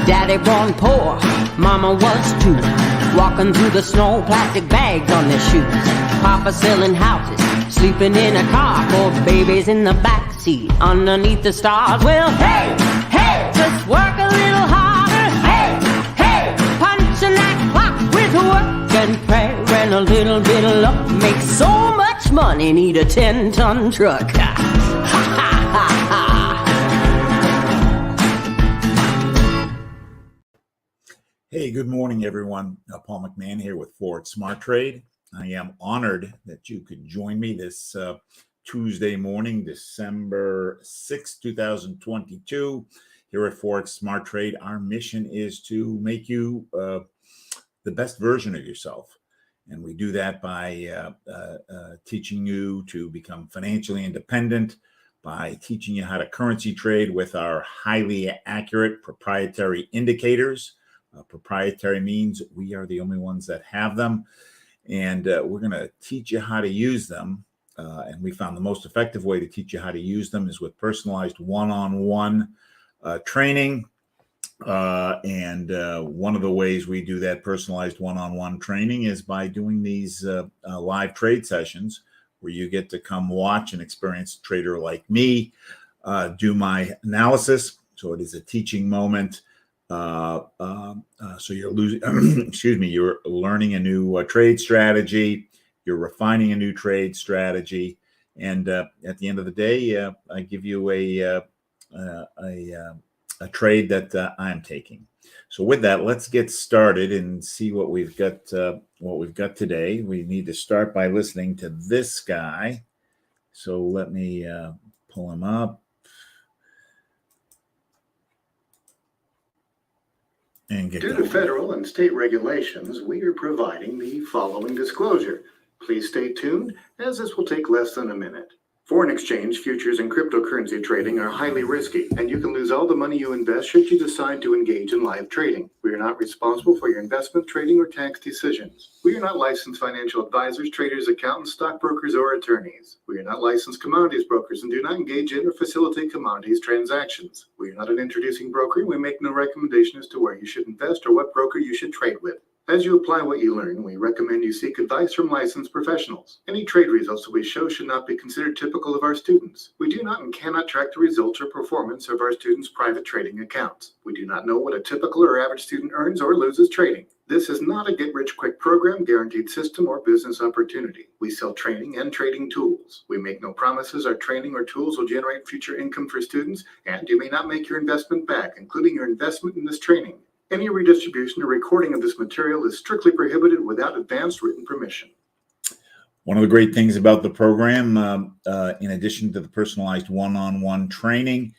Daddy born poor, mama was too. Walking through the snow, plastic bags on their shoes. Papa selling houses, sleeping in a car. 4 babies in the backseat, underneath the stars. Well, hey, hey, just work a little harder. Hey, hey, punching that clock with work and prayer and a little bit of luck. Make so much money, need a 10-ton truck. Ha, ha, ha, ha. Hey, good morning, everyone. Paul McMann here with Forex Smart Trade. I am honored that you could join me this Tuesday morning, December 6, 2022, here at Forex Smart Trade. Our mission is to make you the best version of yourself. And we do that by teaching you to become financially independent, by teaching you how to currency trade with our highly accurate proprietary indicators. Proprietary means we are the only ones that have them, and we're going to teach you how to use them. And we found the most effective way to teach you how to use them is with personalized one-on-one training. And one of the ways we do that personalized one-on-one training is by doing these live trade sessions where you get to come watch an experienced trader like me do my analysis. So it is a teaching moment. So you're you're learning a new trade strategy, you're refining a new trade strategy, and at the end of the day, I give you a trade that I'm taking. So with that, let's get started and see what we've got. What we've got today. We need to start by listening to this guy. So let me pull him up. Due to federal and state regulations, we are providing the following disclosure. Please stay tuned, as this will take less than a minute. Foreign exchange, futures, and cryptocurrency trading are highly risky, and you can lose all the money you invest should you decide to engage in live trading. We are not responsible for your investment, trading, or tax decisions. We are not licensed financial advisors, traders, accountants, stockbrokers, or attorneys. We are not licensed commodities brokers and do not engage in or facilitate commodities transactions. We are not an introducing broker, and we make no recommendation as to where you should invest or what broker you should trade with. As you apply what you learn, we recommend you seek advice from licensed professionals. Any trade results that we show should not be considered typical of our students. We do not and cannot track the results or performance of our students' private trading accounts. We do not know what a typical or average student earns or loses trading. This is not a get-rich-quick program, guaranteed system, or business opportunity. We sell training and trading tools. We make no promises our training or tools will generate future income for students, and you may not make your investment back, including your investment in this training. Any redistribution or recording of this material is strictly prohibited without advance written permission. One of the great things about the program, in addition to the personalized one-on-one training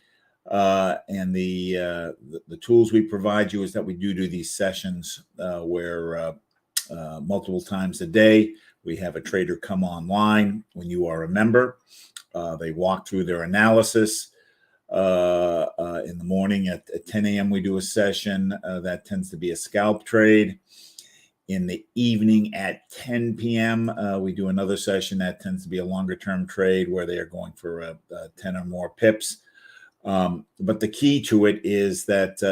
and the tools we provide you, is that we do these sessions where multiple times a day we have a trader come online when you are a member. They walk through their analysis. In the morning at 10 a.m. we do a session that tends to be a scalp trade. In the evening at 10 p.m. We do another session that tends to be a longer term trade where they are going for 10 or more pips. But the key to it is that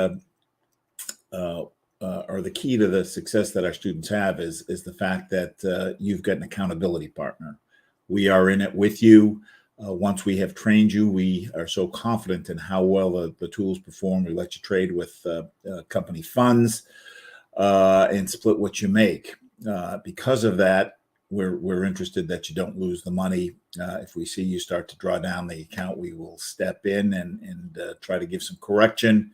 or the key to the success that our students have is the fact that you've got an accountability partner. We are in it with you. Once we have trained you, we are so confident in how well the tools perform. We let you trade with company funds and split what you make. Because of that, we're interested that you don't lose the money. If we see you start to draw down the account, we will step in and try to give some correction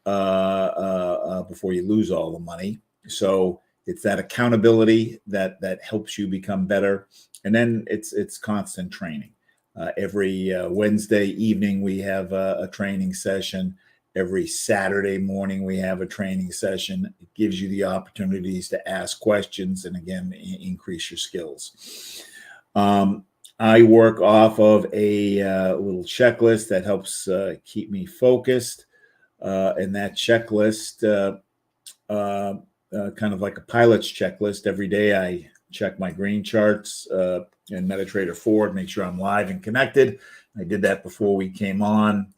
before you lose all the money. So it's that accountability that helps you become better. And then it's constant training. Every Wednesday evening, we have a training session. Every Saturday morning, we have a training session. It gives you the opportunities to ask questions and, again, increase your skills. I work off of a little checklist that helps keep me focused. And that checklist, kind of like a pilot's checklist, every day I check my green charts in MetaTrader 4, make sure I'm live and connected. I did that before we came on.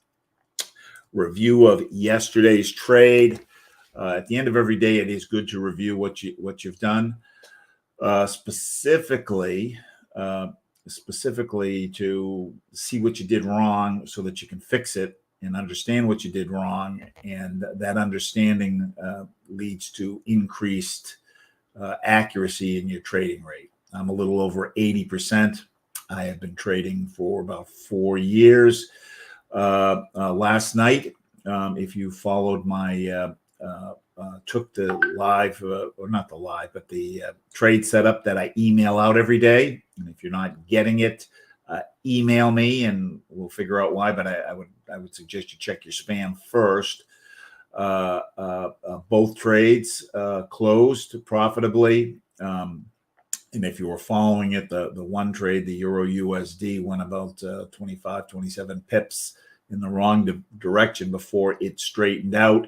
Review of yesterday's trade. At the end of every day, it is good to review what you've done, specifically to see what you did wrong so that you can fix it and understand what you did wrong. And that understanding leads to increased accuracy in your trading rate. I'm a little over 80%. I have been trading for about 4 years. Last night, if you followed my took the live, or not the live, but the trade setup that I email out every day. And if you're not getting it, email me and we'll figure out why. But I would suggest you check your spam first. Both trades closed profitably. And if you were following it, the one trade, the Euro USD, went about 25, 27 pips in the wrong direction before it straightened out.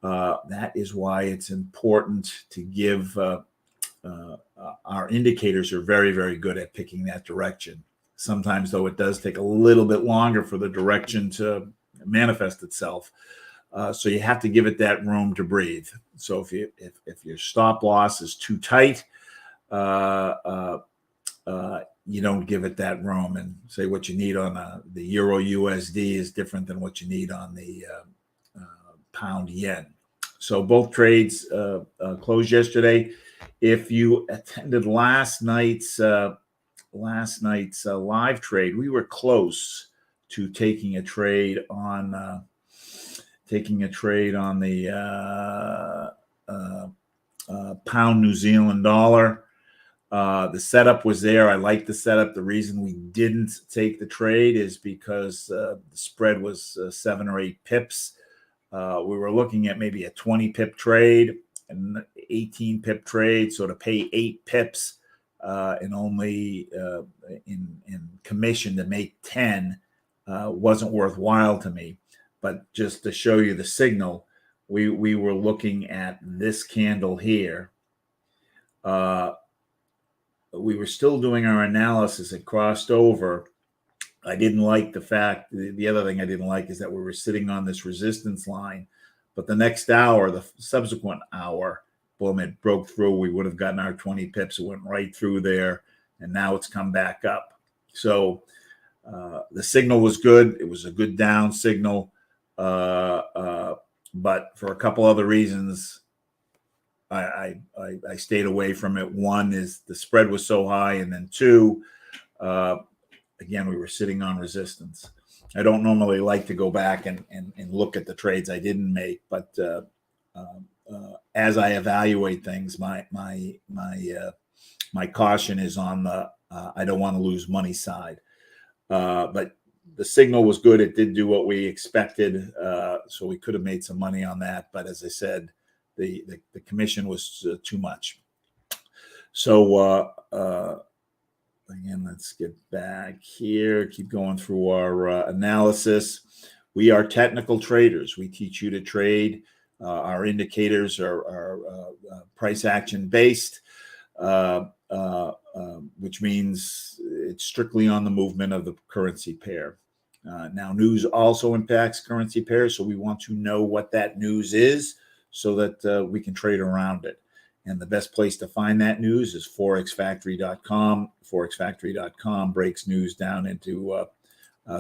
That is why it's important to give our indicators are very, very good at picking that direction. Sometimes, though, it does take a little bit longer for the direction to manifest itself. So you have to give it that room to breathe. So if your stop loss is too tight, you don't give it that room, and say what you need on the Euro USD is different than what you need on the pound yen. So both trades closed yesterday. If you attended last night's live trade, we were close to taking a trade on the pound New Zealand dollar. The setup was there. I like the setup. The reason we didn't take the trade is because the spread was 7 or 8 pips. We were looking at maybe a 20 pip trade, an 18 pip trade. So to pay 8 pips and only in commission to make 10 wasn't worthwhile to me. But just to show you the signal, we were looking at this candle here. We were still doing our analysis. It crossed over. I didn't like the fact, the other thing I didn't like is that we were sitting on this resistance line, but the next hour, the subsequent hour, boom, it broke through. We would have gotten our 20 pips. It went right through there, and now it's come back up. So the signal was good. It was a good down signal, but for a couple other reasons, I stayed away from it. One is the spread was so high, and then two, again, we were sitting on resistance. I don't normally like to go back and look at the trades I didn't make, but as I evaluate things, my caution is on the I don't want to lose money side. But the signal was good. It did do what we expected, so we could have made some money on that. But as I said, the commission was too much. So again, let's get back here. Keep going through our analysis. We are technical traders. We teach you to trade. Our indicators are price action based, which means it's strictly on the movement of the currency pair. Now, news also impacts currency pairs, so we want to know what that news is so that we can trade around it. And the best place to find that news is forexfactory.com. Forexfactory.com breaks news down into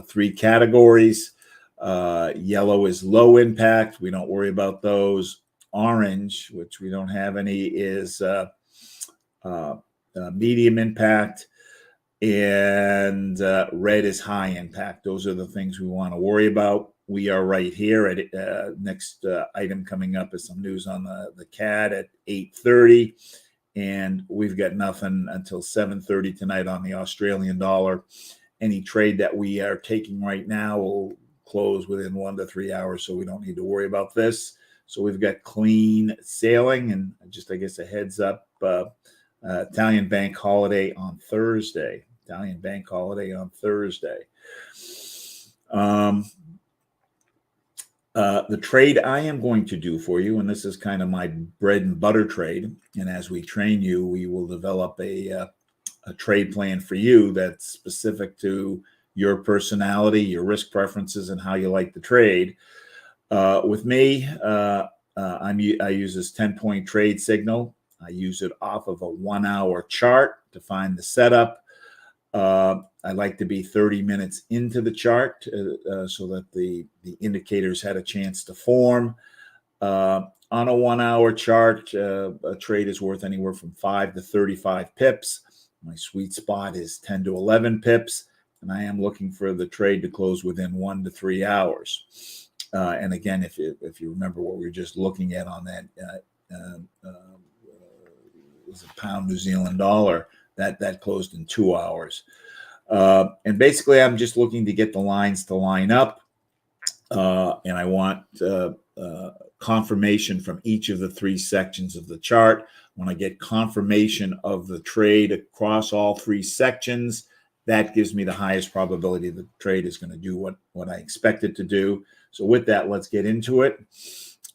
3 categories. Yellow is low impact. We don't worry about those. Orange, which we don't have any, is medium impact. And red is high impact. Those are the things we want to worry about. We are right here at next item coming up is some news on the CAD at 8:30, and we've got nothing until 7:30 tonight on the Australian dollar. Any trade that we are taking right now will close within 1 to 3 hours, so we don't need to worry about this. So we've got clean sailing, and just I guess a heads up, Italian bank holiday on Thursday. Italian bank holiday on Thursday. The trade I am going to do for you, and this is kind of my bread and butter trade, and as we train you, we will develop a trade plan for you that's specific to your personality, your risk preferences, and how you like to trade. With me, I use this 10-point trade signal. I use it off of a 1-hour chart to find the setup. I like to be 30 minutes into the chart so that the indicators had a chance to form. On a 1-hour chart, a trade is worth anywhere from 5 to 35 pips. My sweet spot is 10 to 11 pips, and I am looking for the trade to close within 1 to 3 hours. And again, if you remember what we were just looking at on that, was a pound New Zealand dollar that closed in 2 hours. And basically, I'm just looking to get the lines to line up, and I want confirmation from each of the 3 sections of the chart. When I get confirmation of the trade across all 3 sections, that gives me the highest probability the trade is going to do what I expect it to do. So with that, let's get into it.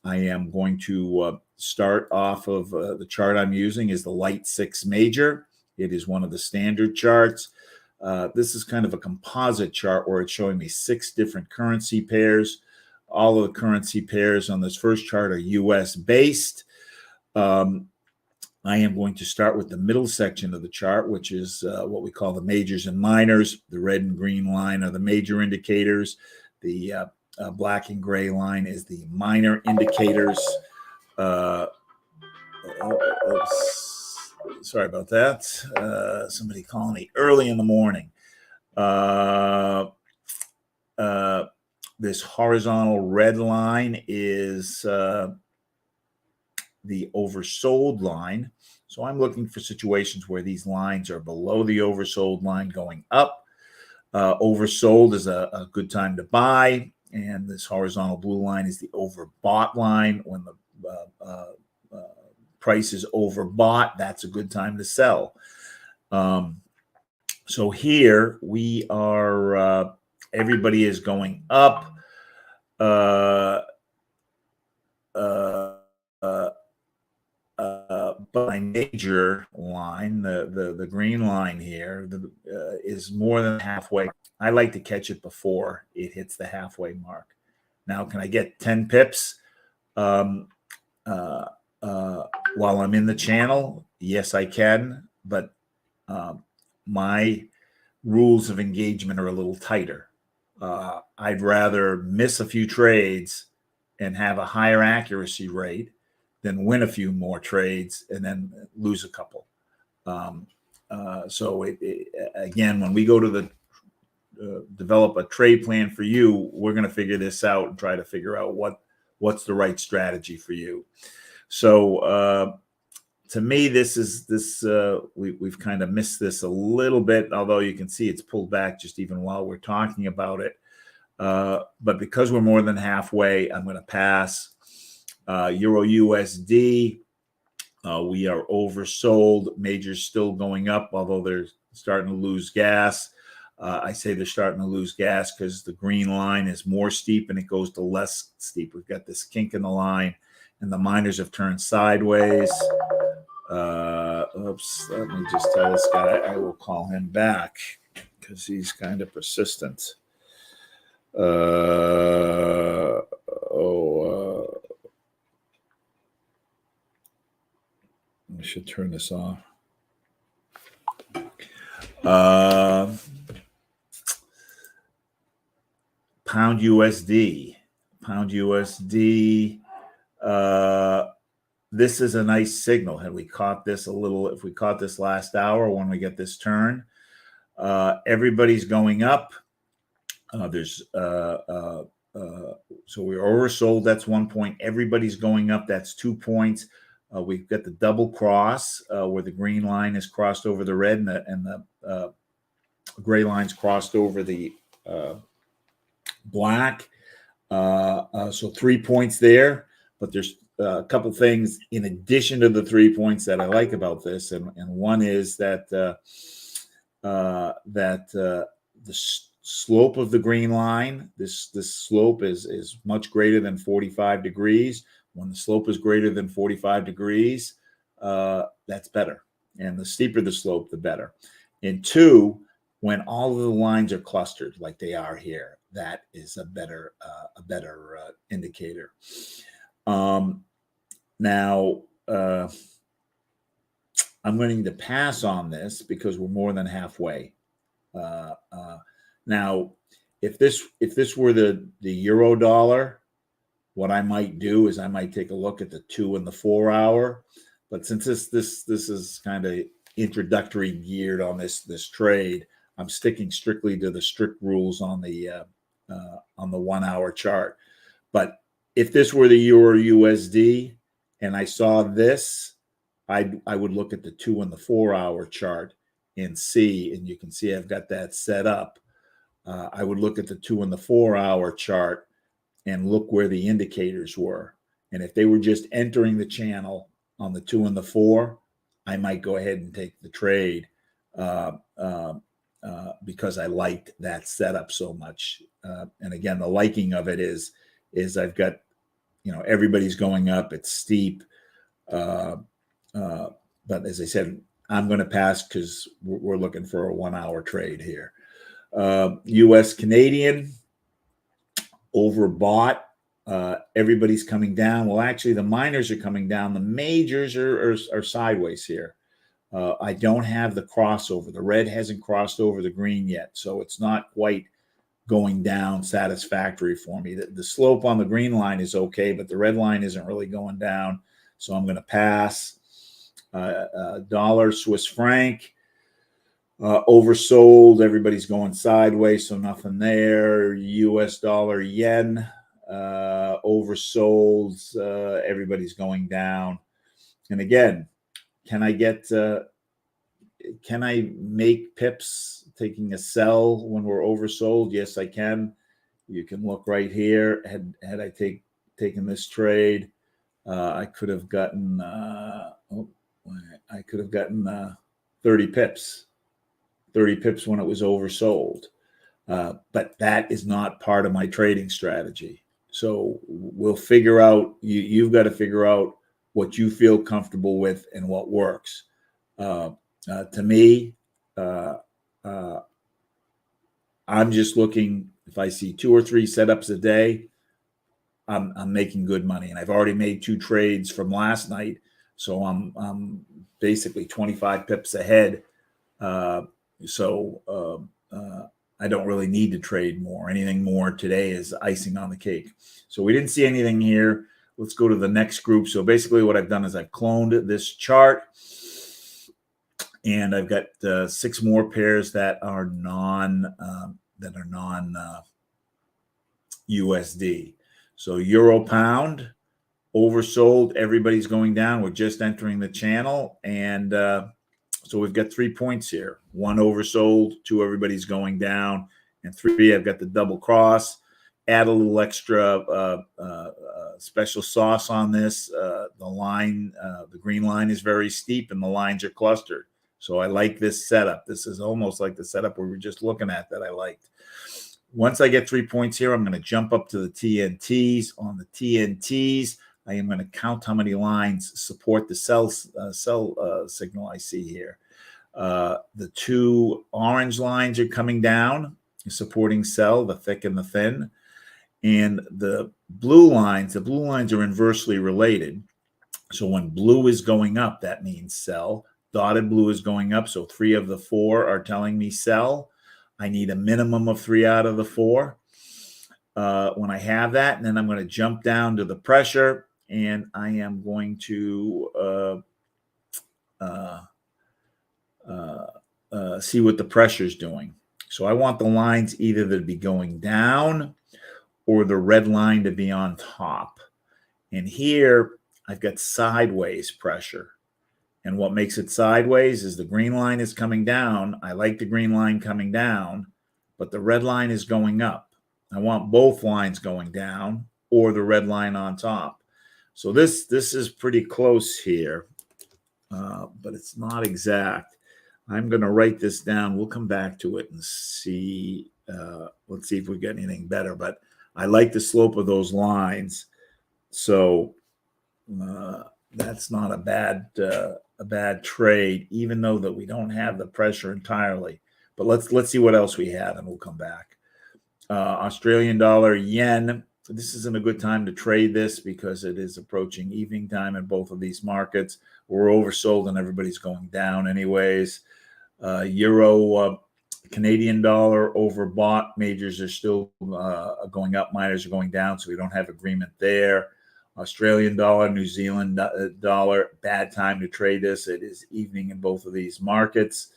I am going to start off of the chart I'm using is the Light 6 Major. It is one of the standard charts. This is kind of a composite chart where it's showing me 6 different currency pairs. All of the currency pairs on this first chart are US based. I am going to start with the middle section of the chart, which is what we call the majors and minors. The red and green line are the major indicators. The black and gray line is the minor indicators. Sorry about that. Somebody calling me early in the morning. This horizontal red line is the oversold line. So I'm looking for situations where these lines are below the oversold line going up. Oversold is a good time to buy. And this horizontal blue line is the overbought line. When the price is overbought, that's a good time to sell. So here we are, everybody is going up. But my major line, the green line here, is more than halfway. I like to catch it before it hits the halfway mark. Now, can I get 10 pips while I'm in the channel? Yes, I can. But my rules of engagement are a little tighter. I'd rather miss a few trades and have a higher accuracy rate than win a few more trades and then lose a couple. So again, when we go to the develop a trade plan for you, we're going to figure this out and try to figure out what's the right strategy for you. So to me, we've kind of missed this a little bit, although you can see it's pulled back just even while we're talking about it. But because we're more than halfway, I'm going to pass. Euro USD, we are oversold. Majors still going up, although they're starting to lose gas. I say they're starting to lose gas because the green line is more steep and it goes to less steep. We've got this kink in the line, and the miners have turned sideways. Oops, let me just tell this guy I will call him back because he's kind of persistent. I should turn this off. Pound USD. This is a nice signal. Had we caught this if we caught this last hour when we get this turn, everybody's going up. So we're oversold. That's 1 point. Everybody's going up. That's 2 points. We've got the double cross where the green line is crossed over the red and the gray line's crossed over the black. So 3 points there. But there's a couple things in addition to the 3 points that I like about this, and one is that the slope of the green line, this slope is much greater than 45 degrees. When the slope is greater than 45 degrees, that's better. And the steeper the slope, the better. And 2, when all of the lines are clustered like they are here, that is a better indicator. Now, I'm going to pass on this because we're more than halfway. Now, if this were the euro dollar, what I might do is I might take a look at the 2 and the 4 hour. But since this is kind of introductory geared on this trade, I'm sticking strictly to the strict rules on the 1 hour chart. But if this were the Euro USD and I saw this, I would look at the 2 and the 4 hour chart and see, and you can see I've got that set up. I would look at the 2 and the 4 hour chart and look where the indicators were. And if they were just entering the channel on the 2 and the 4, I might go ahead and take the trade because I liked that setup so much. And again, the liking of it is I've got, everybody's going up. It's steep. But as I said, I'm going to pass because we're looking for a 1 hour trade here. US Canadian overbought. Everybody's coming down. Well, actually, the minors are coming down. The majors are sideways here. I don't have the crossover. The red hasn't crossed over the green yet, so it's not quite going down satisfactory for me. The slope on the green line is okay, but the red line isn't really going down, so I'm going to pass. Dollar, Swiss franc, oversold. Everybody's going sideways, so nothing there. US dollar, yen, oversold. Everybody's going down. And again, can I make pips taking a sell when we're oversold? Yes, I can. You can look right here. Had I taken this trade, I could have gotten 30 pips. 30 pips when it was oversold. But that is not part of my trading strategy. So we'll figure out, you've got to figure out what you feel comfortable with and what works. To me, I'm just looking, if I see 2 or 3 setups a day, I'm making good money. And I've already made 2 trades from last night. So I'm basically 25 pips ahead. So I don't really need to trade more. Anything more today is icing on the cake. So we didn't see anything here. Let's go to the next group. So basically what I've done is I've cloned this chart. And I've got 6 more pairs that are non USD. So euro pound, oversold. Everybody's going down. We're just entering the channel, and so we've got 3 points here. 1 oversold, 2 everybody's going down, and 3 I've got the double cross. Add a little extra special sauce on this. The line, the green line is very steep, and the lines are clustered. So I like this setup. This is almost like the setup we were just looking at that I liked. Once I get 3 points here, I'm going to jump up to the TNTs. On the TNTs, I am going to count how many lines support the sell signal I see here. The 2 orange lines are coming down, supporting sell, the thick and the thin. And the blue lines are inversely related. So when blue is going up, that means sell. Dotted blue is going up, so 3 of the 4 are telling me sell. I need a minimum of 3 out of the 4. When I have that, and then I'm going to jump down to the pressure, and I am going to see what the pressure is doing. So I want the lines either to be going down or the red line to be on top. And here I've got sideways pressure. And what makes it sideways is the green line is coming down. I like the green line coming down, but the red line is going up. I want both lines going down or the red line on top. So this is pretty close here, but it's not exact. I'm going to write this down. We'll come back to it and see. Let's see if we get anything better. But I like the slope of those lines. So that's not a bad trade, even though that we don't have the pressure entirely. But let's see what else we have, and we'll come back. Australian dollar, yen. this isn't a good time to trade this because it is approaching evening time in both of these markets. We're oversold and everybody's going down anyways. Euro, Canadian dollar overbought. Majors are still going up. Minors are going down, so we don't have agreement there. Australian dollar, New Zealand dollar, bad time to trade this. It is evening in both of these markets.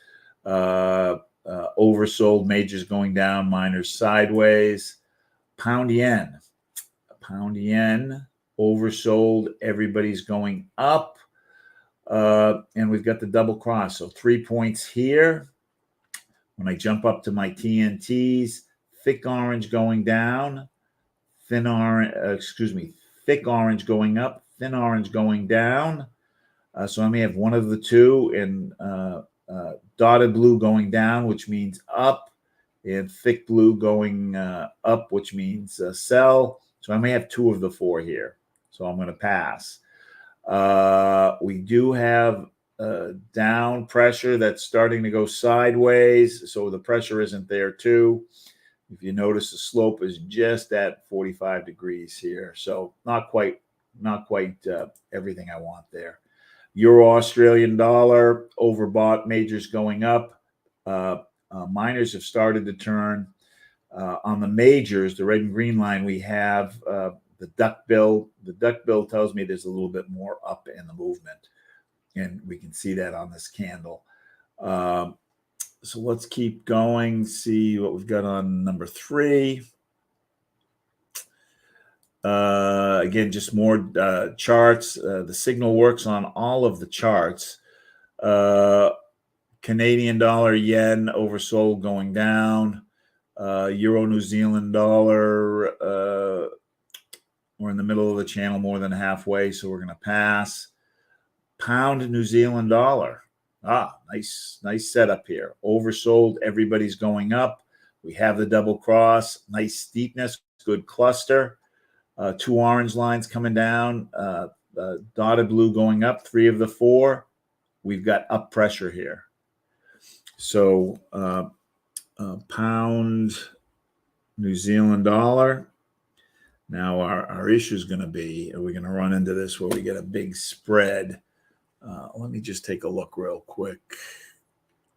Oversold, majors going down, minors sideways. Pound yen, oversold, everybody's going up. And we've got the double cross. So 3 points here. When I jump up to my TNTs, thick orange going down, thick orange going up, thin orange going down. So I may have one of the two, and dotted blue going down, which means up, and thick blue going up, which means sell. So I may have two of the four here. So I'm going to pass. We do have down pressure that's starting to go sideways. So the pressure isn't there too. If you notice, the slope is just at 45 degrees here. So not quite everything I want there. Euro Australian dollar overbought, majors going up. Minors have started to turn. On the majors, the red and green line, we have the duck bill. The duck bill tells me there's a little bit more up in the movement, and we can see that on this candle. So let's keep going, see what we've got on number 3. Again, just more charts. The signal works on all of the charts. Canadian dollar, yen, oversold, going down. Euro, New Zealand dollar, we're in the middle of the channel, more than halfway, so we're going to pass. Pound, New Zealand dollar. Nice setup here. Oversold, everybody's going up. We have the double cross, nice steepness, good cluster. 2 orange lines coming down, dotted blue going up, 3 of the 4. We've got up pressure here. So pound, New Zealand dollar. Now our issue is going to be, are we going to run into this where we get a big spread? Let me just take a look real quick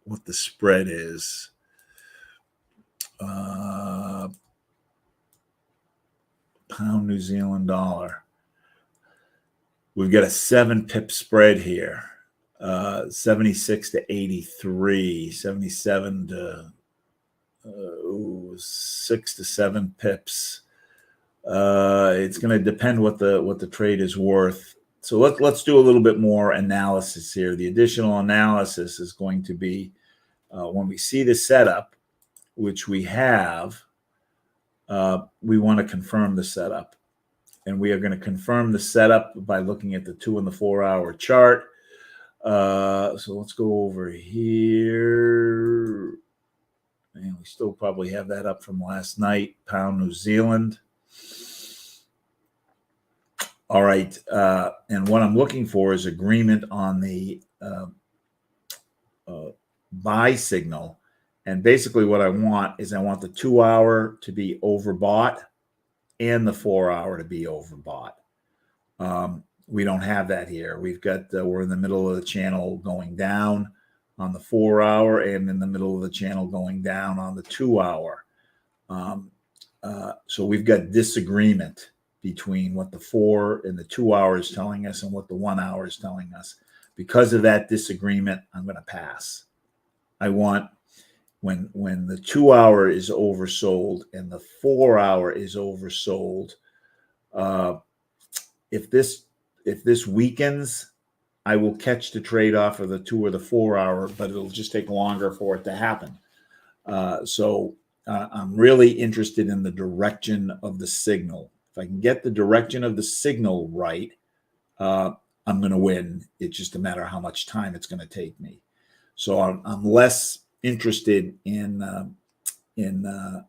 what the spread is. Pound, New Zealand dollar. We've got a 7 pip spread here. 76 to 83, 77 to 6 to 7 pips. It's going to depend what the trade is worth. So let's do a little bit more analysis here. The additional analysis is going to be when we see the setup, which we have, we want to confirm the setup. And we are going to confirm the setup by looking at the 2 and the 4 hour chart. So let's go over here. And we still probably have that up from last night. Pound, New Zealand. All right. And what I'm looking for is agreement on the buy signal. And basically what I want is I want the 2 hour to be overbought and the 4 hour to be overbought. We don't have that here. We've got, we're in the middle of the channel going down on the 4 hour and in the middle of the channel going down on the 2 hour. So we've got disagreement between what the 4 and the 2 hour is telling us and what the 1 hour is telling us. Because of that disagreement, I'm going to pass. I want, when the 2 hour is oversold and the 4 hour is oversold, if this weakens, I will catch the trade off of the 2 or the 4 hour, but it'll just take longer for it to happen. So I'm really interested in the direction of the signal. If I can get the direction of the signal right, I'm going to win. It's just a matter of how much time it's going to take me. So I'm less interested in the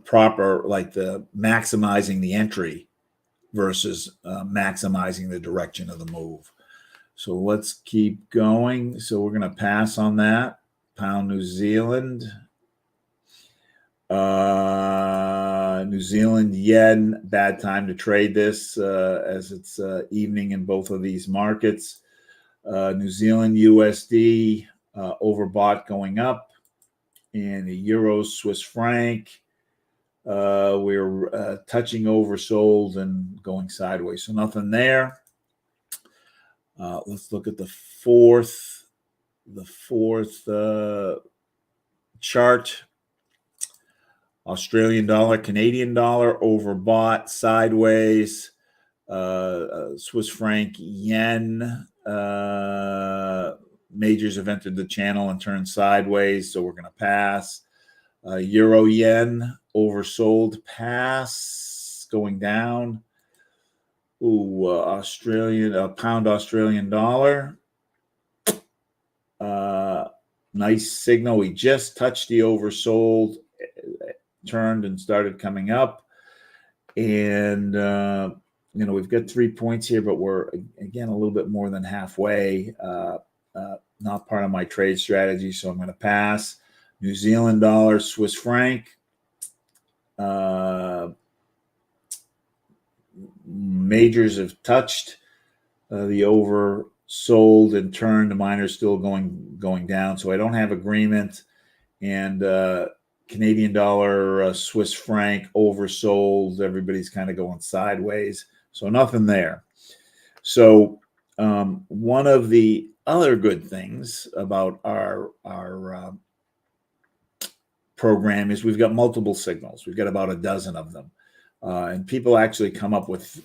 proper, like the maximizing the entry versus maximizing the direction of the move. So let's keep going. So we're going to pass on that. Pound, New Zealand. New Zealand yen, bad time to trade this as it's evening in both of these markets. New Zealand USD overbought going up, and the euro Swiss franc we're touching oversold and going sideways. So nothing there. Let's look at the fourth chart. Australian dollar, Canadian dollar overbought sideways. Swiss franc, yen. Majors have entered the channel and turned sideways, so we're going to pass. Euro yen oversold, pass, going down. Pound Australian dollar. Nice signal. We just touched the oversold, turned and started coming up. And, we've got 3 points here, but we're, again, a little bit more than halfway. Not part of my trade strategy, so I'm going to pass. New Zealand dollar, Swiss franc. Majors have touched the oversold and turned. Mine are still going down, so I don't have agreement. And Canadian dollar, Swiss franc oversold. Everybody's kind of going sideways, so nothing there. So one of the other good things about our program is we've got multiple signals. We've got about a dozen of them. And people actually come up with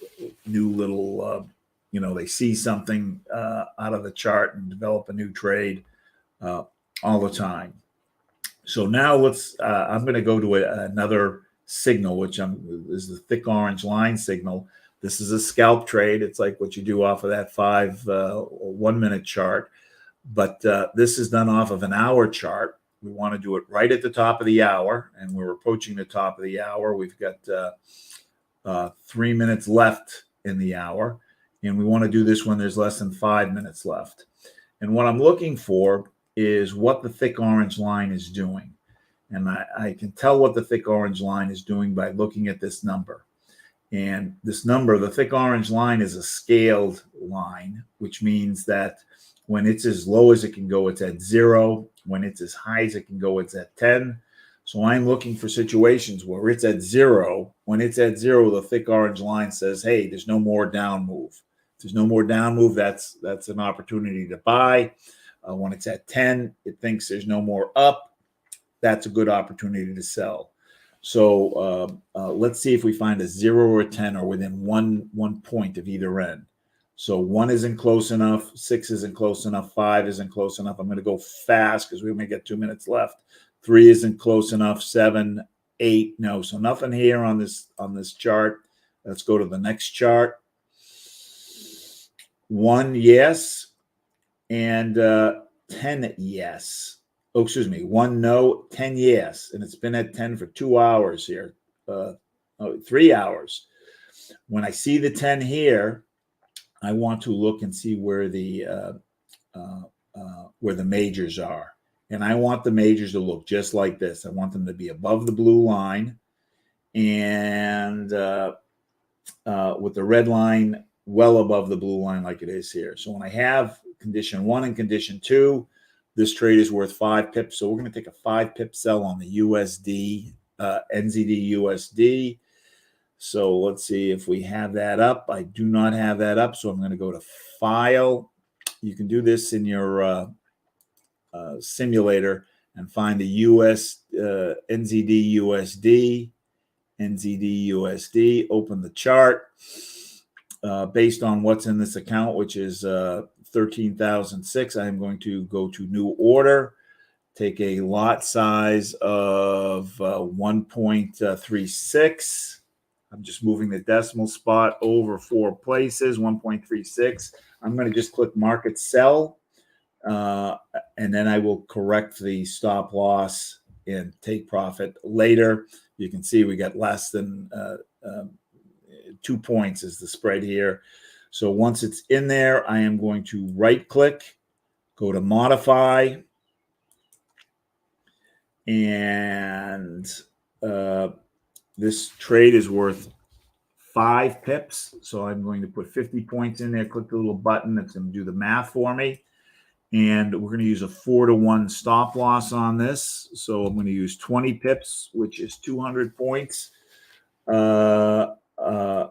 new little, they see something out of the chart and develop a new trade all the time. So now I'm going to go to another signal, which is the thick orange line signal. This is a scalp trade. It's like what you do off of that 1 minute chart. But this is done off of an hour chart. We want to do it right at the top of the hour, and we're approaching the top of the hour. We've got 3 minutes left in the hour, and we want to do this when there's less than 5 minutes left. And what I'm looking for is what the thick orange line is doing. And I can tell what the thick orange line is doing by looking at this number. And this number, the thick orange line, is a scaled line, which means that when it's as low as it can go, it's at 0. When it's as high as it can go, it's at 10. So I'm looking for situations where it's at 0. When it's at 0, the thick orange line says, hey, there's no more down move. If there's no more down move, that's an opportunity to buy. When it's at 10, it thinks there's no more up. That's a good opportunity to sell. So let's see if we find a 0 or a 10 or within one point of either end. So 1 isn't close enough, 6 isn't close enough, 5 isn't close enough. I'm going to go fast because we only get 2 minutes left. 3 isn't close enough, 7, 8, no. So nothing here on this chart. Let's go to the next chart. 1, yes, and 10, yes. Oh, excuse me, 1, no, 10, yes. And it's been at 10 for 2 hours here, 3 hours. When I see the 10 here, I want to look and see where the majors are. And I want the majors to look just like this. I want them to be above the blue line and with the red line well above the blue line like it is here. So when I have condition 1 and condition 2, this trade is worth 5 pips. So we're going to take a 5 pip sell on the USD, NZD USD. So let's see if we have that up. I do not have that up, so I'm going to go to File. You can do this in your simulator and find the NZD USD, NZD USD. Open the chart based on what's in this account, which is 13,006. I am going to go to New Order. Take a lot size of 1.36. I'm just moving the decimal spot over 4 places, 1.36. I'm going to just click Market Sell, and then I will correct the stop loss and take profit later. You can see we got less than 2 points is the spread here. So once it's in there, I am going to right-click, go to Modify, and This trade is worth 5 pips. So I'm going to put 50 points in there, click the little button that's going to do the math for me. And we're going to use a 4-to-1 stop loss on this. So I'm going to use 20 pips, which is 200 points. Click the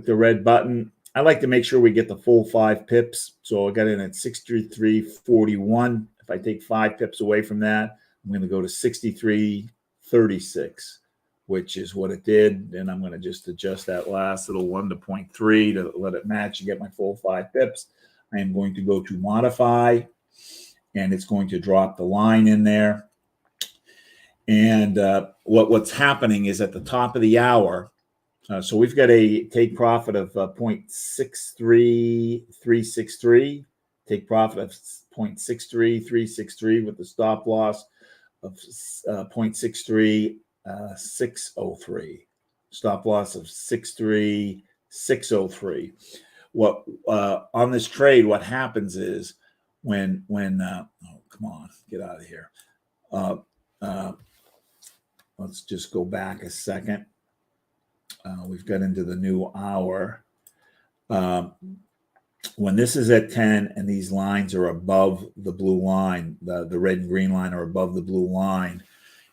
red button. I like to make sure we get the full 5 pips. So I got in at 63.41. If I take 5 pips away from that, I'm going to go to 63.36, which is what it did. And I'm going to just adjust that last little 1 to 0.3 to let it match and get my full 5 pips. I am going to go to modify, and it's going to drop the line in there. And what's happening is at the top of the hour, so we've got a take profit of 0.63363, take profit of 0.63363 with the stop loss of 0.63603, stop loss of 63603. What on this trade, what happens is when oh, come on, get out of here. Let's just go back a second. We've got into the new hour. When this is at 10 and these lines are above the blue line, the red and green line are above the blue line,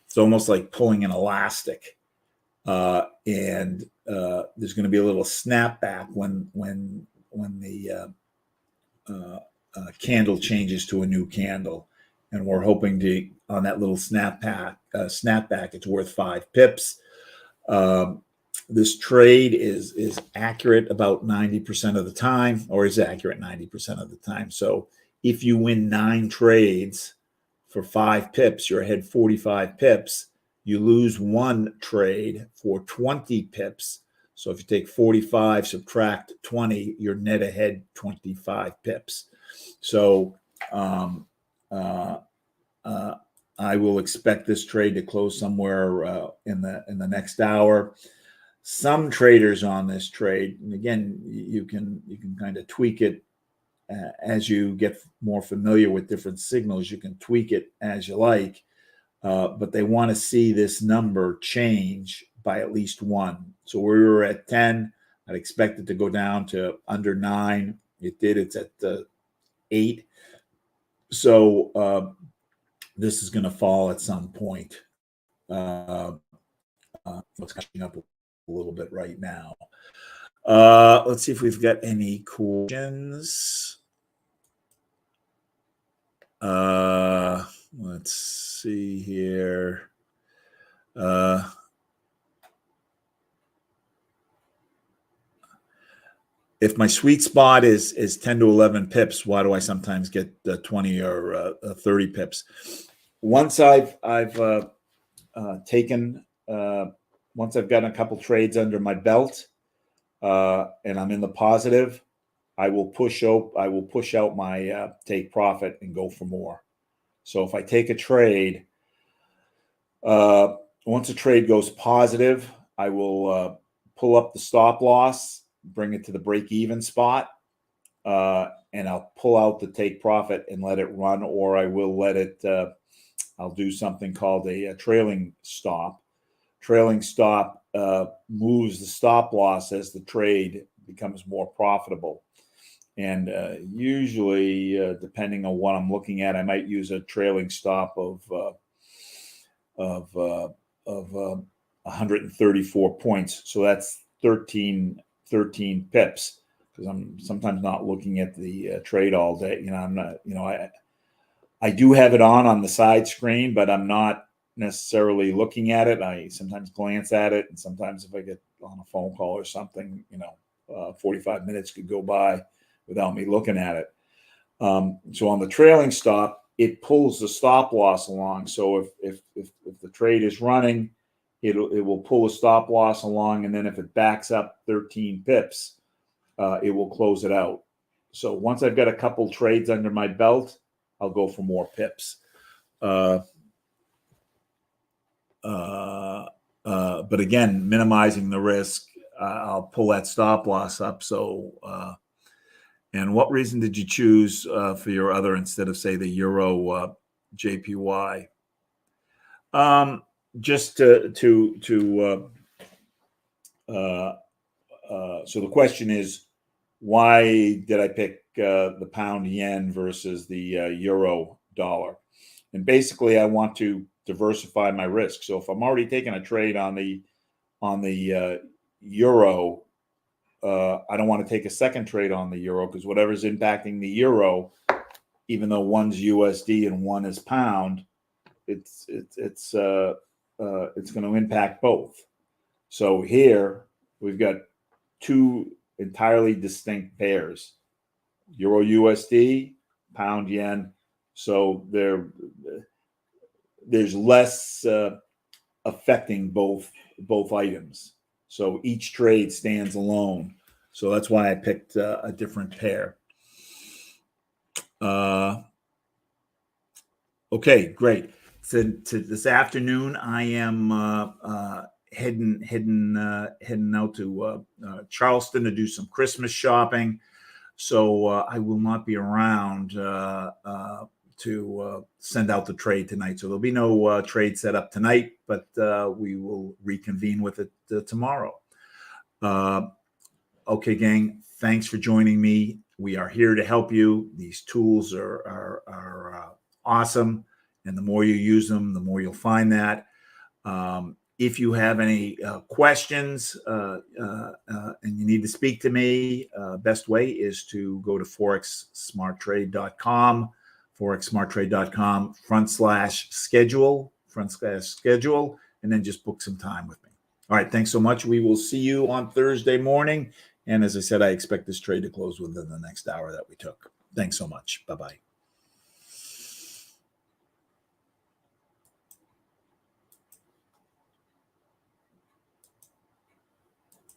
it's almost like pulling an elastic. And there's going to be a little snapback when the candle changes to a new candle. And we're hoping to, on that little snapback, it's worth 5 pips. This trade is accurate about 90% of the time, or is accurate 90% of the time. So if you win 9 trades for 5 pips, you're ahead 45 pips. You lose 1 trade for 20 pips. So if you take 45, subtract 20, you're net ahead 25 pips. So I will expect this trade to close somewhere in the next hour. Some traders on this trade, and again, you can kind of tweak it as you get more familiar with different signals. You can tweak it as you like, but they want to see this number change by at least 1. So we were at 10. I'd expect it to go down to under 9. It did. It's at 8. So this is going to fall at some point. It's catching up a little bit right now. Let's see if we've got any questions. Let's see here. If my sweet spot is 10 to 11 pips, why do I sometimes get 20 or 30 pips? Once I've taken, once I've gotten a couple trades under my belt, and I'm in the positive, I will push out my take profit and go for more. So if I take a trade, once a trade goes positive, I will pull up the stop loss, bring it to the break-even spot, and I'll pull out the take profit and let it run, or I will let it, I'll do something called a trailing stop. Trailing stop moves the stop loss as the trade becomes more profitable. And usually, depending on what I'm looking at, I might use a trailing stop of 134 points. So that's 13 pips, because I'm sometimes not looking at the trade all day. I'm not, I do have it on the side screen, but I'm not necessarily looking at it. I sometimes glance at it, and sometimes if I get on a phone call or something, 45 minutes could go by without me looking at it. So on the trailing stop, it pulls the stop loss along. So if the trade is running, it will pull a stop loss along, and then if it backs up 13 pips, it will close it out. So once I've got a couple trades under my belt, I'll go for more pips. But again, minimizing the risk, I'll pull that stop loss up. So, and what reason did you choose for your other instead of, say, the Euro JPY? Just to So the question is, why did I pick the pound yen versus the euro dollar? And basically, I want to diversify my risk. So if I'm already taking a trade on the euro, I don't want to take a second trade on the euro, because whatever's impacting the euro, even though one's USD and one is pound, it's going to impact both. So here we've got two entirely distinct pairs: euro USD, pound yen. So there's less affecting both items. So each trade stands alone. So that's why I picked a different pair. Okay, great. So this afternoon, I am heading out to Charleston to do some Christmas shopping. So I will not be around to send out the trade tonight. So there'll be no trade set up tonight, but we will reconvene with it tomorrow. Okay, gang, thanks for joining me. We are here to help you. These tools are awesome, and the more you use them, the more you'll find that. If you have any questions and you need to speak to me, best way is to go to forexsmarttrade.com, forexsmarttrade.com/schedule, and then just book some time with me. All right, thanks so much. We will see you on Thursday morning. And as I said, I expect this trade to close within the next hour that we took. Thanks so much. Bye-bye.